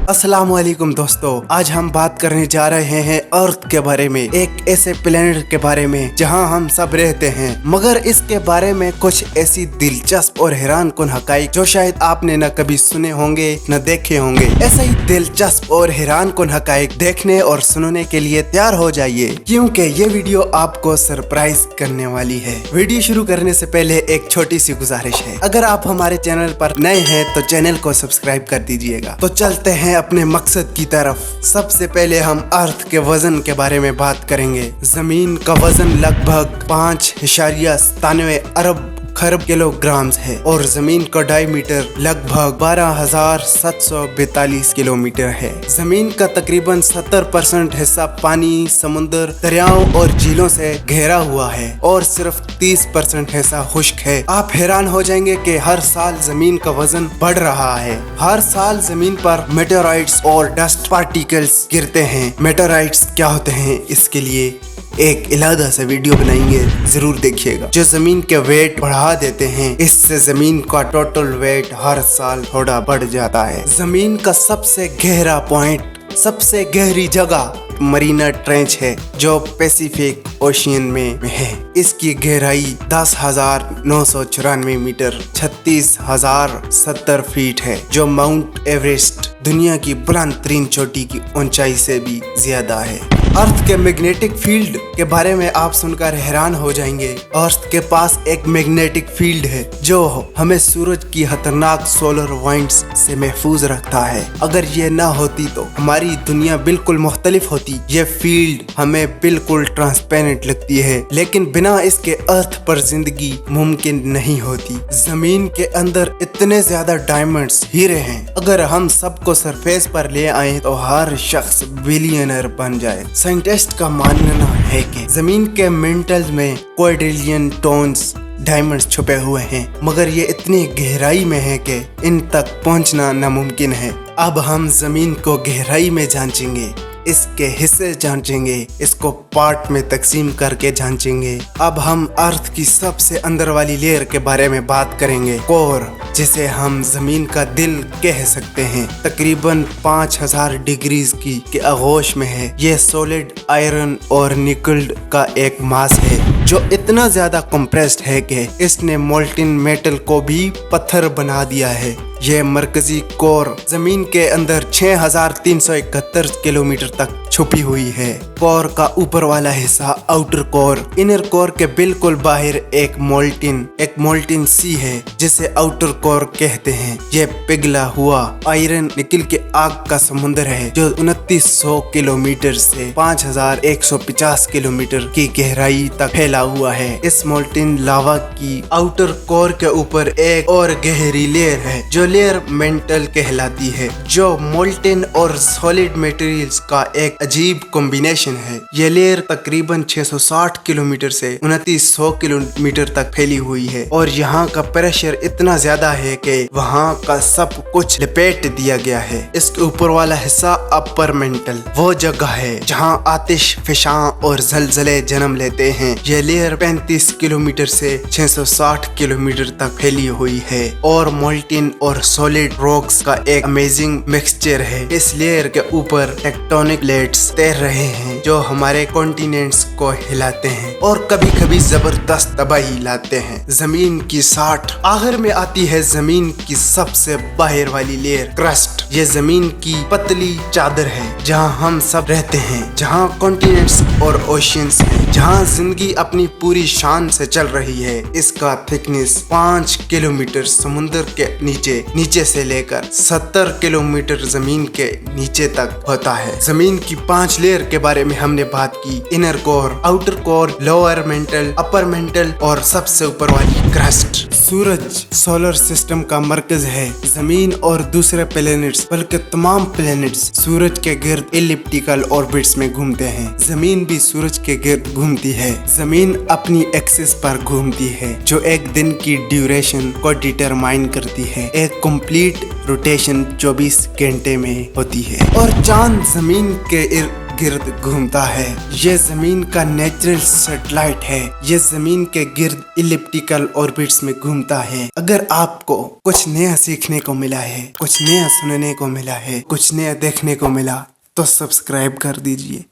अस्सलाम वालेकुम दोस्तों, आज हम बात करने जा रहे हैं अर्थ के बारे में, एक ऐसे प्लेनेट के बारे में जहां हम सब रहते हैं। मगर इसके बारे में कुछ ऐसी दिलचस्प और हैरान कुन हकाइक जो शायद आपने न कभी सुने होंगे न देखे होंगे। ऐसा ही दिलचस्प और हैरान कुन हकाइक देखने और सुनने के लिए तैयार हो जाइए, क्योंकि ये वीडियो आपको सरप्राइज करने वाली है। वीडियो शुरू करने से पहले एक छोटी सी गुजारिश है, अगर आप हमारे चैनल पर नए हैं तो चैनल को सब्सक्राइब कर दीजिएगा। तो चलते हैं अपने मकसद की तरफ। सबसे पहले हम अर्थ के वजन के बारे में बात करेंगे। जमीन का वजन लगभग 5.97 अरब खरब किलोग्राम्स है और जमीन का डायमीटर लगभग 12,742 किलोमीटर है। जमीन का तकरीबन 70% हिस्सा पानी, समुद्र, दरियाओं और झीलों से घेरा हुआ है और सिर्फ 30% हिस्सा खुश्क है। आप हैरान हो जाएंगे कि हर साल जमीन का वजन बढ़ रहा है। हर साल जमीन पर मेटेराइट्स और डस्ट पार्टिकल्स गिरते हैं। मेटेराइट्स क्या होते हैं, इसके लिए एक इलादा सा वीडियो बनाएंगे, जरूर देखिएगा, जो जमीन के वेट बढ़ा देते हैं। इससे जमीन का टोटल वेट हर साल थोड़ा बढ़ जाता है। जमीन का सबसे गहरा पॉइंट, सबसे गहरी जगह मरीना ट्रेंच है जो पैसिफिक ओशियन में है। इसकी गहराई 10,994 मीटर 36,070 फीट है, जो माउंट एवरेस्ट दुनिया की बुलंद तरीन चोटी की ऊंचाई से भी ज्यादा है। अर्थ के मैग्नेटिक फील्ड के बारे में आप सुनकर हैरान हो जाएंगे। अर्थ के पास एक मैग्नेटिक फील्ड है जो हमें सूरज की खतरनाक सोलर वाइंड्स से महफूज रखता है। अगर ये ना होती तो हमारी दुनिया बिल्कुल मुख्तलिफ होती। ये फील्ड हमें बिल्कुल ट्रांसपेरेंट लगती है, लेकिन बिना इसके अर्थ पर जिंदगी मुमकिन नहीं होती। जमीन के अंदर इतने ज्यादा डायमंड्स, हीरे हैं, अगर हम सबको सरफेस पर ले आए तो हर शख्स बिलियनर बन जाए। साइंटिस्ट का मानना है कि जमीन के मेंटल्स में क्वाड्रिलियन टोन्स डायमंड्स छुपे हुए हैं, मगर ये इतनी गहराई में है कि इन तक पहुंचना नामुमकिन है। अब हम जमीन को गहराई में जांचेंगे, इसके हिस्से जांचेंगे, इसको पार्ट में तकसीम करके जांचेंगे। अब हम अर्थ की सबसे अंदर वाली लेयर के बारे में बात करेंगे, कोर, जिसे हम जमीन का दिल कह सकते हैं। तकरीबन 5,000 डिग्रीज की आगोश में है। यह सॉलिड आयरन और निकल का एक मास है जो इतना ज्यादा कंप्रेस्ड है कि इसने मोल्टेन मेटल को भी पत्थर बना दिया है। यह मरकजी कोर जमीन के अंदर 6,371 किलोमीटर तक छुपी हुई है। कोर का ऊपर वाला हिस्सा आउटर कोर, इनर कोर के बिल्कुल बाहर एक मोल्टेन सी है जिसे आउटर कोर कहते हैं। यह पिघला हुआ आयरन निकल के आग का समुद्र है जो 2900 किलोमीटर से 5,150 किलोमीटर की गहराई तक फैला हुआ है। इस मोल्टेन लावा की आउटर कोर के ऊपर एक और गहरी लेयर है जो लेयर मेंटल कहलाती है, जो मोल्टेन और सॉलिड मटेरियल्स का एक अजीब कॉम्बिनेशन है। ये लेयर तकरीबन 660 किलोमीटर से 2900 किलोमीटर तक फैली हुई है और यहाँ का प्रेशर इतना ज्यादा है कि वहाँ का सब कुछ लपेट दिया गया है। इसके ऊपर वाला हिस्सा अपर मेंटल वो जगह है जहाँ आतिश फिशां और जलजले जन्म लेते हैं। ये लेयर 35 किलोमीटर से 660 किलोमीटर तक फैली हुई है और मोल्टेन और सॉलिड रॉक्स का एक अमेजिंग मिक्सचर है। इस लेयर के ऊपर टेक्टोनिक प्लेट्स तैर रहे हैं जो हमारे कॉन्टिनेंट्स को हिलाते हैं और कभी कभी जबरदस्त तबाही लाते हैं। जमीन की 60 आखिर में आती है जमीन की सबसे बाहर वाली लेयर, क्रस्ट। ये जमीन की पतली चादर है जहाँ हम सब रहते हैं, जहाँ कॉन्टिनेंट्स और ओशियंस हैं, जहाँ जिंदगी अपनी पूरी शान से चल रही है। इसका थिकनेस 5 किलोमीटर समुद्र के नीचे से लेकर 70 किलोमीटर जमीन के नीचे तक होता है। जमीन की 5 लेयर के बारे में हमने बात की, inner core, outer core, lower mental, upper mantle और सबसे ऊपर वाली क्रस्ट। सूरज सोलर सिस्टम का मरकज है। जमीन और दूसरे प्लैनेट्स, बल्कि तमाम प्लैनेट्स सूरज के गिर्द एलिप्टिकल ऑर्बिट्स में घूमते हैं। जमीन भी सूरज के गिर्द घूमती है। जमीन अपनी एक्सिस पर घूमती है जो एक दिन की ड्यूरेशन को डिटरमाइन करती है। एक कंप्लीट रोटेशन 24 घंटे में होती है और चांद जमीन के गिर्द घूमता है। ये जमीन का नेचुरल सैटेलाइट है। ये जमीन के गिर्द इलिप्टिकल ऑर्बिट्स में घूमता है। अगर आपको कुछ नया सीखने को मिला है, कुछ नया सुनने को मिला है, कुछ नया देखने को मिला तो सब्सक्राइब कर दीजिए।